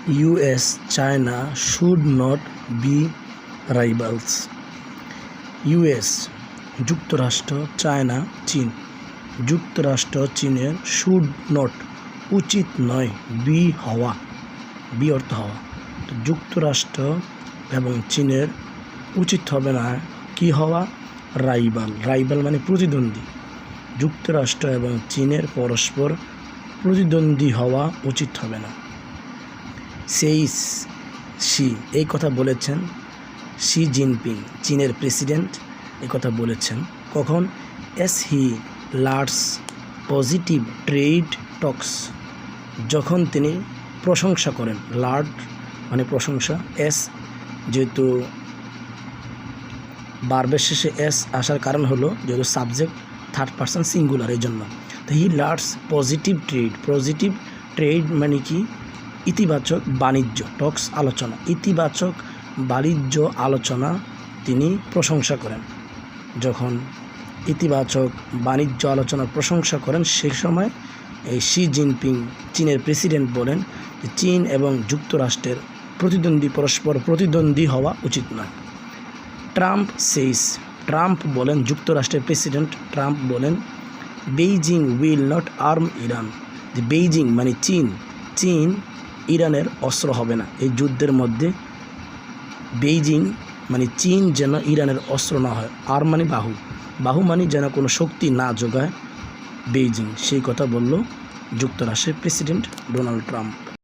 US, China should not be rivals. US যুক্তরাষ্ট্র, China, চীন। যুক্তরাষ্ট্র চীনের শুড নট উচিত নয়, বি হওয়া, বি অর্থ হওয়া। তো যুক্তরাষ্ট্র এবং চীনের উচিত হবে না কি হওয়া, রাইভাল। রাইভাল মানে প্রতিদ্বন্দ্বী। যুক্তরাষ্ট্র এবং চীনের পরস্পর প্রতিদ্বন্দ্বী হওয়া উচিত হবে না। সেইস শি, এই কথা বলেছেন শি জিনপিং, চীনের প্রেসিডেন্ট, এই কথা বলেছেন কখন, এস হি লার্ডস পজিটিভ ট্রেড টক্স, যখন তিনি প্রশংসা করেন। লার্ড মানে প্রশংসা, এস যেহেতু বারবের শেষে এস আসার কারণ হলো যেহেতু সাবজেক্ট থার্ড পারসন সিঙ্গুলার, এই জন্য। তো হি লার্ডস পজিটিভ ট্রেড, পজিটিভ ট্রেড মানে কি, ইতিবাচক বাণিজ্য, টক্স আলোচনা, ইতিবাচক বাণিজ্য আলোচনা তিনি প্রশংসা করেন। যখন ইতিবাচক বাণিজ্য আলোচনার প্রশংসা করেন সেই সময় এই শি জিনপিং চীনের প্রেসিডেন্ট বলেন যে চীন এবং যুক্তরাষ্ট্রের পরস্পর প্রতিদ্বন্দ্বী হওয়া উচিত নয়। ট্রাম্প সেইস, ট্রাম্প বলেন, যুক্তরাষ্ট্রের প্রেসিডেন্ট ট্রাম্প বলেন, Beijing will not arm Iran, যে বেইজিং মানে চীন, চীন ইরানের অস্ত্র হবে না এই যুদ্ধের মধ্যে। বেইজিং মানে চীন যেন ইরানের অস্ত্র না হয়, আর মানে বাহু, বাহু মানে যেন কোনো শক্তি না যোগায় বেইজিং, সেই কথা বলল যুক্তরাষ্ট্রের প্রেসিডেন্ট ডোনাল্ড ট্রাম্প।